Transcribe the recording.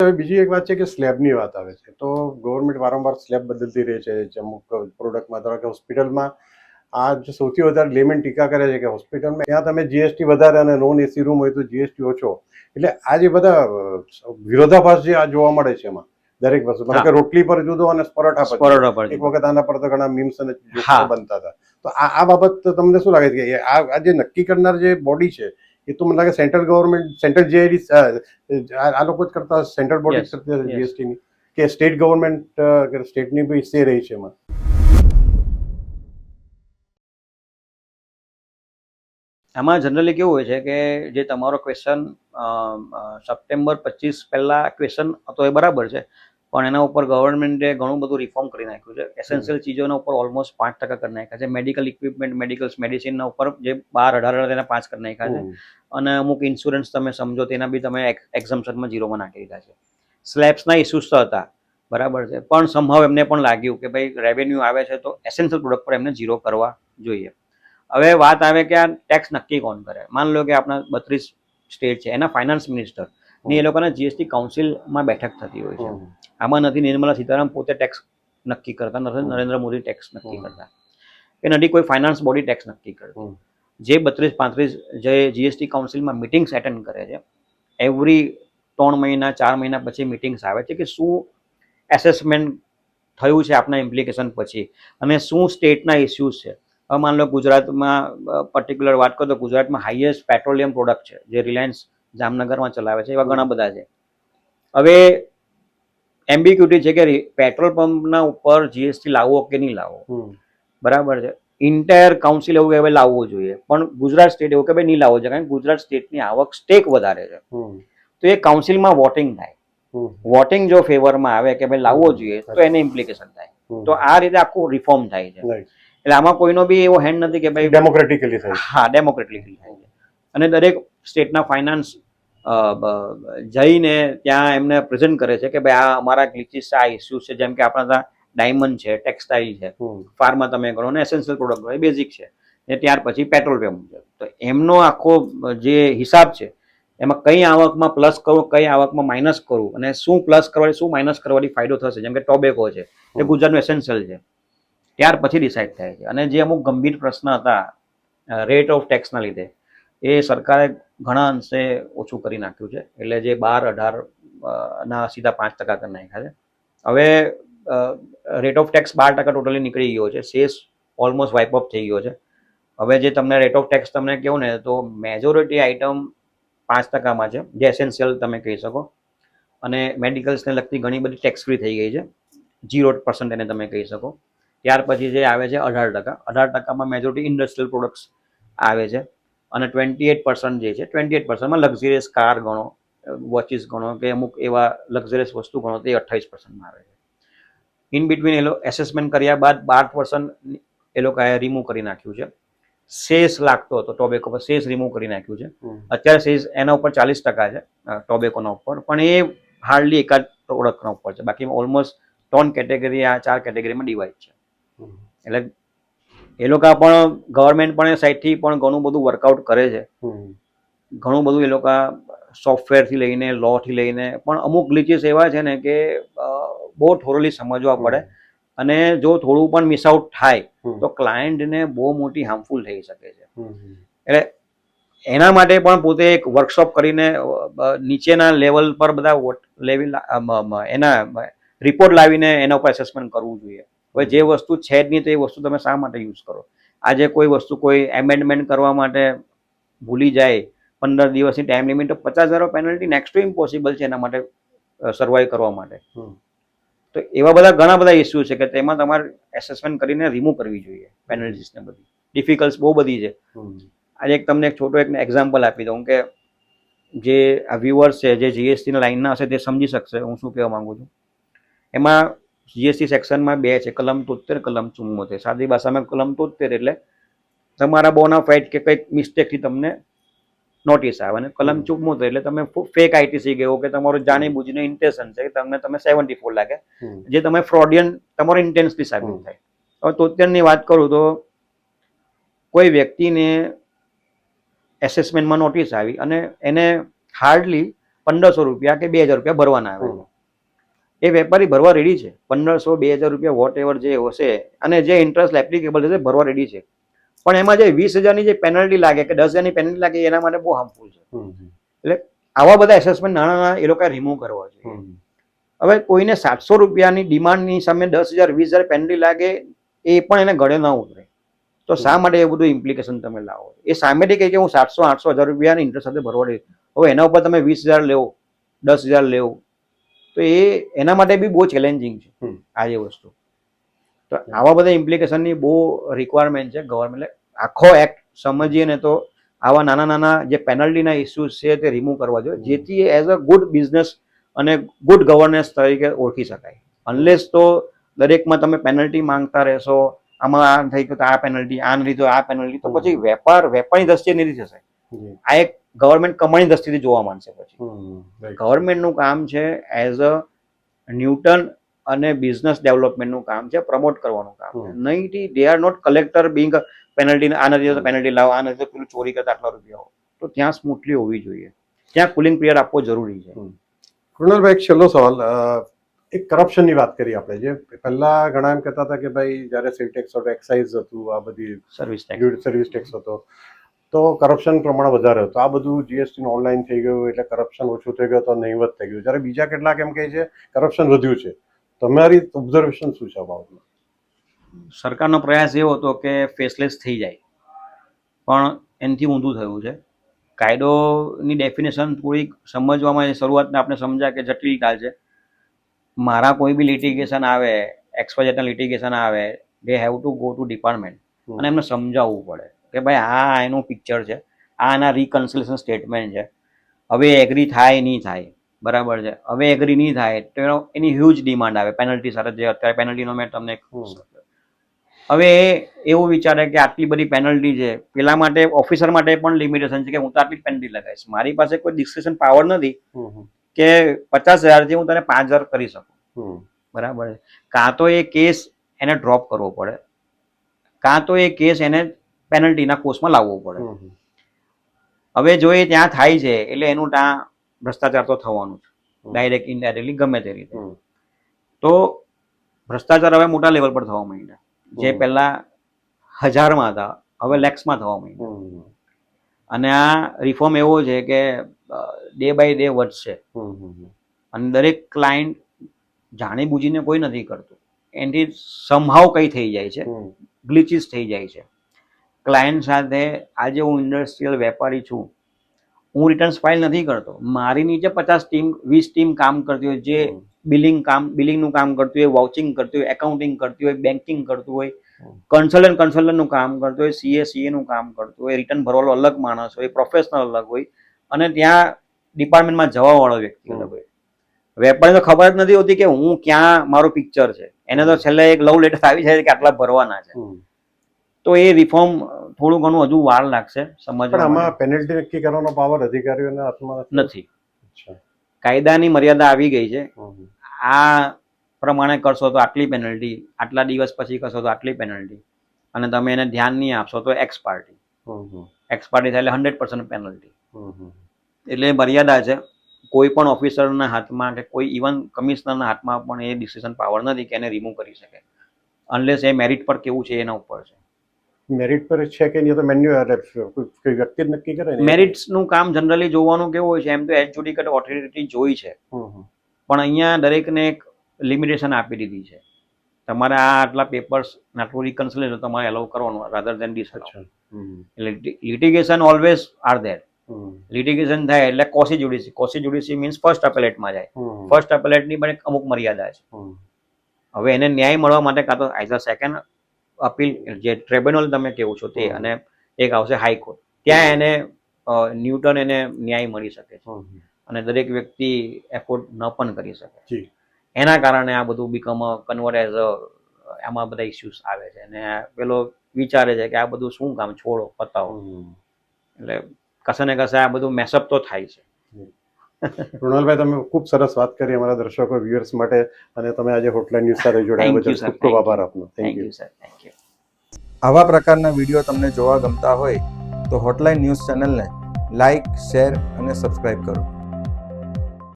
હવે બીજી એક વાત છે કે સ્લેબની વાત આવે છે તો ગવર્મેન્ટ વારંવાર સ્લેબ બદલતી રહે છે અમુક પ્રોડક્ટમાં. ધારો કે હોસ્પિટલમાં આ જે સૌથી વધારે લેમેન ટીકા કરે છે કે હોસ્પિટલમાં ત્યાં તમે જીએસટી વધારે અને નોન એસી રૂમ હોય તો જીએસટી ઓછો. એટલે આ જે બધા વિરોધાભાસ જે આ જોવા મળે છે એમાં દરેક વસ્તુ, કારણ કે રોટલી પર જુદો અને પરોઠા પર. એક વખત આના પર તો ઘણા મીમ્સ અને જોક્સ બનતા હતા. તો આ બાબત તમને શું લાગે છે કે આ જે નક્કી કરનાર જે બોડી છે એ તો મને લાગે સેન્ટ્રલ ગવર્મેન્ટ, સેન્ટ્રલ જીઆઈડી આ લોકો જ કરતા, સેન્ટ્રલ બોડી જ કરતી હશે જીએસટીની, કે સ્ટેટ ગવર્મેન્ટ સ્ટેટની બી હિસ્સે રહી છે એમાં? આમાં જનરલી કેવું હોય છે કે જે તમારો ક્વેશ્ચન સપ્ટેમ્બર 25 પહેલા ક્વેશ્ચન હતો એ બરાબર છે, પણ એના ઉપર ગવર્મેન્ટે ઘણું બધું રિફોર્મ કરી નાખ્યું છે. એસેન્શિયલ ચીજોના ઉપર ઓલમોસ્ટ 5% કરી નાખ્યા છે. મેડિકલ ઇક્વિપમેન્ટ, મેડિસિનના ઉપર જે 12-18 તેના 5 કરી નાખ્યા છે. અને અમુક ઇન્સ્યોરન્સ તમે સમજો તેના બી તમે એક્ઝમ્પશનમાં 0માં નાખી દીધા છે. સ્લેબ્સના ઇસ્યુઝ તો હતા, બરાબર છે, પણ સંભવ એમને પણ લાગ્યું કે ભાઈ રેવન્યુ આવે છે તો એસેન્શિયલ પ્રોડક્ટ પર એમને 0 કરવા જોઈએ. હવે વાત આવે કે આ ટેક્સ નક્કી કોણ કરે. માન લો કે આપણા 32 સ્ટેટ છે, એના ફાઇનાન્સ મિનિસ્ટર ની એ લોકોના જીએસટી કાઉન્સિલમાં બેઠક થતી હોય છે. આમાં નથી નિર્મલા સીતારામન પોતે ટેક્સ નક્કી કરતા, નથી નરેન્દ્ર મોદી ટેક્સ નક્કી કરતા, કે નથી કોઈ ફાઇનાન્સ બોડી ટેક્સ નક્કી કરતી. જે 32-35 જે જીએસટી કાઉન્સિલમાં મિટિંગ્સ એટેન્ડ કરે છે, એવરી 3 મહિના 4 મહિના પછી મિટિંગ્સ આવે છે કે શું એસેસમેન્ટ થયું છે આપના ઇમ્પ્લિકેશન પછી, અને શું સ્ટેટના ઇસ્યુઝ છે. હવે માન લો ગુજરાતમાં પર્ટિક્યુલર વાત કરો તો ગુજરાતમાં હાઈએસ્ટ પેટ્રોલિયમ પ્રોડક્ટ છે જે રિલાયન્સ જામનગરમાં ચલાવે છે, એવા ઘણા બધા છે. હવે એમ્બિગ્યુટી છે કે પેટ્રોલ પંપના ઉપર જીએસટી લાવવો કે નહીં લાવવો, બરાબર છે. ઇન્ટાયર કાઉન્સિલ એવું કે ભાઈ લાવવો જોઈએ, પણ ગુજરાત સ્ટેટ એવું કે ભાઈ નહીં લાવવો જોઈએ, કારણ કે ગુજરાત સ્ટેટની આવક સ્ટેક વધારે છે. તો એ કાઉન્સિલમાં વોટિંગ થાય. વોટિંગ જો ફેવરમાં આવે કે ભાઈ લાવવો જોઈએ તો એને ઇમ્પ્લિકેશન થાય. તો આ રીતે આખું રિફોર્મ થાય છે. એટલે આમાં કોઈનો બી એવો હેન્ડ નથી કે ભાઈ ડેમોક્રેટિકલી થાય. હા, ડેમોક્રેટિકલી થાય છે. અને દરેક સ્ટેટના ફાઇનાન્સ જઈને ત્યાં એમને પ્રેઝન્ટ કરે છે કે ભાઈ આ અમારા ગ્લિચીસ, આ ઇસ્યુ છે. જેમ કે આપણા ત્યાં ડાયમંડ છે, ટેક્સટાઇલ છે, ફાર્મા તમે ગણો ને, એસેન્શિયલ પ્રોડક્ટ હોય, બેઝિક છે. ને ત્યાર પછી પેટ્રોલ પંપ છે. તો એમનો આખો જે હિસાબ છે એમાં કઈ આવકમાં પ્લસ કરવું, કઈ આવકમાં માઇનસ કરવું, અને શું પ્લસ કરવાથી શું માઇનસ કરવાથી ફાયદો થશે. જેમ કે ટોબેકો છે, એ ગુજરાતનું એસેન્શિયલ છે, ત્યાર પછી ડિસાઇડ થાય છે. અને જે અમુક ગંભીર પ્રશ્ન હતા રેટ ઓફ ટેક્સના લીધે, એ સરકારે ઘણા અંશે ઓછું કરી નાખ્યું છે. એટલે જે 12-18 ના સીધા 5% કરી નાખ્યા છે. હવે રેટ ઓફ ટેક્સ 12% ટોટલી નીકળી ગયો છે. શેષ ઓલમોસ્ટ વાઇપ અપ થઈ ગયો છે. હવે જે તમને રેટ ઓફ ટેક્સ તમને કહું ને તો મેજોરિટી આઇટમ 5%માં છે, જે એસેન્શિયલ તમે કહી શકો. અને મેડિકલ્સને લગતી ઘણી બધી ટેક્સ ફ્રી થઈ ગઈ છે, 0% એને તમે કહી શકો. ત્યાર પછી જે આવે છે 18%. 18%માં મેજોરિટી ઇન્ડસ્ટ્રીયલ પ્રોડક્ટ્સ આવે છે. અને 28% જે છે, 28%માં લક્ઝરિયસ કાર ગણો, વોચિસ ગણો, કે અમુક એવા લક્ઝરિયસ વસ્તુ ગણો, તે 28%માં આવે છે. ઇન બિટવીન એ લોકો એસેસમેન્ટ કર્યા બાદ 12% એ લોકોએ રિમૂવ કરી નાખ્યું છે. શેષ લાગતો હતો ટોબેકો પર, શેષ રિમૂવ કરી નાખ્યું છે. અત્યારે શેષ એના ઉપર 40% છે ટોબેકોના ઉપર, પણ એ હાર્ડલી એકાદ પ્રોડક્ટના ઉપર છે. બાકી ઓલમોસ્ટ 3 કેટેગરી, આ 4 કેટેગરીમાં ડિવાઈડ છે. એટલે એ લોકો પણ, ગવર્મેન્ટ પણ એ સાઈડથી પણ ઘણું બધું વર્કઆઉટ કરે છે. ઘણું બધું એ લોકો સોફ્ટવેરથી લઈને, લોથી લઈને, પણ અમુક ગ્લિચીસ એવા છે ને કે બહુ થોરલી સમજવા પડે. અને જો થોડું પણ મિસ આઉટ થાય તો ક્લાયન્ટને બહુ મોટી હાર્મફુલ થઈ શકે છે. એટલે એના માટે પણ પોતે એક વર્કશોપ કરીને નીચેના લેવલ પર બધા લેવલ એના રિપોર્ટ લાવીને એના ઉપર એસેસમેન્ટ કરવું જોઈએ. હવે જે વસ્તુ છે જ નહીં તો એ વસ્તુ તમે શા માટે યુઝ કરો? આજે કોઈ વસ્તુ કોઈ એમેન્ડમેન્ટ કરવા માટે ભૂલી જાય, 15 દિવસની ટાઈમ લિમિટ, તો 50,000 પેનલ્ટી નેક્સ્ટ ટુ ઇમ્પોસિબલ છે એના માટે સર્વાઈવ કરવા માટે. તો એવા બધા ઘણા બધા ઇસ્યુ છે કે તેમાં તમારે એસેસમેન્ટ કરીને રિમૂવ કરવી જોઈએ પેનલ્ટીઝને. બધી ડિફિકલ્ટ બહુ બધી છે. આજે તમને એક છોટો એક એક્ઝામ્પલ આપી દઉં કે જે આ વ્યુઅર્સ છે, જે જીએસટીના લાઈનના હશે તે સમજી શકશે હું શું કહેવા માંગુ છું. એમાં જીએસટી સેક્શનમાં 2 છે, કલમ 73, કલમ 74. સાદી ભાષામાં કલમ 73 એટલે તમારા બોનાફાઇડ કે કંઈક મિસ્ટેકથી તમને નોટિસ આવે, અને કલમ 74 એટલે તમે ફેક આઈટીસી ગયો કે તમારો જાણી બુજીને ઇન્ટેન્શન છે કે તમને 74 લાગે, જે તમે ફ્રોડિયન તમારો ઇન્ટેન્સલી સાબિત થાય. હવે 73ની વાત કરું તો કોઈ વ્યક્તિને એસેસમેન્ટમાં નોટિસ આવી અને એને હાર્ડલી 1500 રૂપિયા કે 2000 રૂપિયા ભરવાના આવે છે. એ વેપારી ભરવા રેડી છે, 1500 2000 રૂપિયા વોટ એવર જે હશે, અને જે ઇન્ટરેસ્ટ એપ્લિકેબલ છે ભરવા રેડી છે. પણ એમાં જે 20,000ની જે પેનલ્ટી લાગે કે 10,000ની પેનલ્ટી લાગે એના માટે બહુ હાર્મફુલ છે. એટલે આવા બધા એસેસમેન્ટ નાના એ લોકોએ રિમૂવ કરવા જોઈએ. હવે કોઈને 700 રૂપિયાની ડિમાન્ડની સામે 10,000 20,000 પેનલ્ટી લાગે એ પણ એને ગળે ના ઉતરે. તો શા માટે એ બધું ઇમ્પ્લિકેશન તમે લાવો? એ સામેથી કહે કે હું 700 800 1000 રૂપિયાની ઇન્ટરેસ્ટ સાથે ભરવા દઈશ, હવે એના ઉપર તમે 20,000 લેવો 10,000 લેવો, તો એ એના માટે બી બહુ ચેલેન્જિંગ છે આ જે વસ્તુ. તો આવા બધા ઇમ્પ્લિકેશનની બહુ રિક્વાયરમેન્ટ છે ગવર્મેન્ટ. આખો એક્ટ સમજીએ ને તો આવા નાના નાના જે પેનલ્ટીના ઇસ્યુઝ છે તે રિમૂવ કરવા જોઈએ, જેથી એઝ અ ગુડ બિઝનેસ અને ગુડ ગવર્નન્સ તરીકે ઓળખી શકાય. અનલેસ તો દરેકમાં તમે પેનલ્ટી માંગતા રહેશો, આમાં આ થઈ ગયું તો આ પેનલ્ટી, આ નથી તો આ પેનલ્ટી, તો પછી વેપારની દ્રષ્ટિએ નથી થશે. આ એક ગવર્મેન્ટ કમાણી દ્રષ્ટિથી જોવા માંડશે. પછી ગવર્મેન્ટનું કામ છે એઝ અ ન્યૂટન અને બિઝનેસ ડેવલપમેન્ટનું કામ છે, પ્રમોટ કરવાનું કામ છે. નહીં they are not collector being penalty, આ નથી તો પેનલ્ટી લાવો, આ નથી તો પેલું ચોરી કરતા આટલા રૂપિયા. તો ત્યાં સ્મૂથલી હોવી જોઈએ, ત્યાં કુલિંગ પિરિયડ આપવો જરૂરી છે. કૃણાલભાઈ, એક છેલ્લો સવાલ. એક કરપ્શનની વાત કરી આપણે, જે પહેલા ઘણા એમ કહેતા હતા કે ભાઈ જ્યારે સેલ ટેક્સ હતો, એક્સાઇઝ હતું, આ બધી સર્વિસ ટેક્સ હતો, તો કરપ્શન પ્રમાણ વધારે હતું. આ બધું જીએસટી ઓનલાઈન થઈ ગયું એટલે કરપ્શન ઓછું થઈ ગયું, તો નહીવત થઈ ગયું. જ્યારે બીજા કેટલાક એમ કહે છે કરપ્શન વધ્યું છે. તમારી ઓબ્ઝર્વેશન શું છે આ બાબતમાં? સરકારનો પ્રયાસ એવો હતો કે ફેસલેસ થઈ જાય, પણ એનાથી ઊંધું થયું છે. કાયદોની ડેફિનેશન થોડીક સમજવામાં શરૂઆતમાં આપણે સમજ્યા કે જટિલતા છે. મારા કોઈ બી લિટિગેશન આવે, એક્સવાયઝેડના લિટિગેશન આવે, they have to go to department અને એમને સમજાવવું પડે કે ભાઈ આ એનું પિક્ચર છે, આ એના રિકન્સિલેશન સ્ટેટમેન્ટ છે, હવે એગ્રી થાય નહીં થાય, બરાબર છે. હવે એગ્રી નહીં થાય તો એની હ્યુજ ડિમાન્ડ આવે પેનલ્ટી સાથે, જે અત્યારે પેનલ્ટીનો મેં તમને હવે એવું વિચારે કે આટલી બધી પેનલ્ટી છે, પેલા માટે ઓફિસર માટે પણ લિમિટેશન છે કે હું તો આટલી પેનલ્ટી લગાવીશ, મારી પાસે કોઈ ડિસ્ક્રિપ્શન પાવર નથી કે 50,000 હું તને 5,000 કરી શકું, બરાબર છે. કાં તો એ કેસ એને ડ્રોપ કરવો પડે, કાં તો એ કેસ એને પેનલ્ટીના કોર્સમાં લાવવો પડે. હવે જો એ ત્યાં થાય છે એટલે એનું ત્યાં ભ્રષ્ટાચાર તો થવાનું છે, ડાયરેક્ટ ઇનડાયરેક્ટલી ગમે તે રીતે. તો ભ્રષ્ટાચાર હવે મોટા લેવલ પર થવા માંડ્યા, જે પહેલા 1000માં હતા હવે લેક્સમાં થવા માંડ્યા. અને આ રિફોર્મ એવો છે કે ડે બાય ડે વધશે, અને દરેક ક્લાયન્ટ જાણી બુજીને કોઈ નથી કરતું, એનાથી સમહાવ કંઈ થઈ જાય છે, ગ્લિચીસ થઈ જાય છે ક્લાયન્ટ સાથે. આજે હું ઇન્ડસ્ટ્રીયલ વેપારી છું, હું રિટર્ન્સ ફાઇલ નથી કરતો, મારી નીચે 50 ટીમ 20 ટીમ કામ કરતી હોય, જે બિલિંગનું કામ કરતું હોય, વાઉચિંગ કરતું હોય, એકાઉન્ટિંગ કરતું હોય, બેન્કિંગ કરતું હોય, કન્સલ્ટન્ટનું કામ કરતું હોય, સીએનું કામ કરતું હોય, રિટર્ન ભરવાળો અલગ માણસ હોય, પ્રોફેશનલ અલગ હોય, અને ત્યાં ડિપાર્ટમેન્ટમાં જવાવાળો વ્યક્તિ અલગ હોય. વેપારીને ખબર જ નથી હોતી કે હું ક્યાં મારું પિક્ચર છે, એને તો છેલ્લે એક લવ લેટર આવી જાય કે આટલા ભરવાના છે. તો એ રિફોર્મ થોડું ઘણું હજુ વાર લાગશે સમજવામાં. પણ આમાં પેનલ્ટી નક્કી કરવાનો પાવર અધિકારીઓના હાથમાં નથી. કાયદાની મર્યાદા આવી ગઈ છે, આ પ્રમાણે કરશો તો આટલી પેનલ્ટી, આટલા દિવસ પછી કરશો તો આટલી પેનલ્ટી, અને તમે એને ધ્યાન નહીં આપશો તો એક્સ પાર્ટી થાય એટલે 100% પેનલ્ટી. એટલે મર્યાદા છે. કોઈ પણ ઓફિસરના હાથમાં કે કોઈ ઇવન કમિશનરના હાથમાં પણ એ ડિસિઝન પાવર નથી કે એને રિમૂવ કરી શકે, અનલેસ એ મેરિટ પર કેવું છે એના ઉપર છે. મેરિટ પર છે કે નહીં તો કોઈ વ્યક્તિ જ નક્કી કરે ને. મેરિટ્સનું કામ જનરલી જોવાનું કેવું હોય છે, એમ તો એડજુડિકેટ ઓથોરિટી જોઈ છે, પણ અહીંયા દરેકને એક લિમિટેશન આપી દીધી છે. તમારે આ આટલા પેપર્સ આટલું રિકન્સિલેશન તમારે એલાઉ કરવાનું રાધર દેન ડિસઅલાઉ. એટલે litigation always are there. Litigation થાય એટલે કોસી જ્યુડિશી મીન્સ ફર્સ્ટ અપેલેટમાં જાય. ફર્સ્ટ અપેલેટની પણ એક અમુક મર્યાદા છે. હવે એને ન્યાય મળવા માટે કાં તો આઈધર સેકન્ડ અપીલ, જે ટ્રિબ્યુનલ તમે કેવું છો તે, અને એક આવશે હાઈકોર્ટ, ત્યાં એને ન્યૂટન એને ન્યાય મળી શકે છે, અને દરેક વ્યક્તિ એફોર્ડ ન પણ કરી શકે. એના કારણે આ બધું બીકમ કન્વર્ટ એઝ એમાં બધા ઇસ્યુઝ આવે છે, અને પેલો વિચારે છે કે આ બધું શું કામ, છોડો પતાવો. એટલે કશે ને કશે આ બધું મેસઅપ તો થાય છે. કૃણાલભાઈ, તમે ખૂબ સરસ વાત કરી અમારા દર્શકો વ્યુઅર્સ માટે, અને તમે આજે હોટલાઇન ન્યૂઝ સાથે જોડાયા બદલ ખૂબ ખૂબ આભાર આપનો. Thank you sir. Thank you. આવા પ્રકારના વિડીયો તમને જોવા ગમતા હોય તો હોટલાઇન ન્યૂઝ ચેનલને લાઇક, શેર અને સબસ્ક્રાઇબ કરો.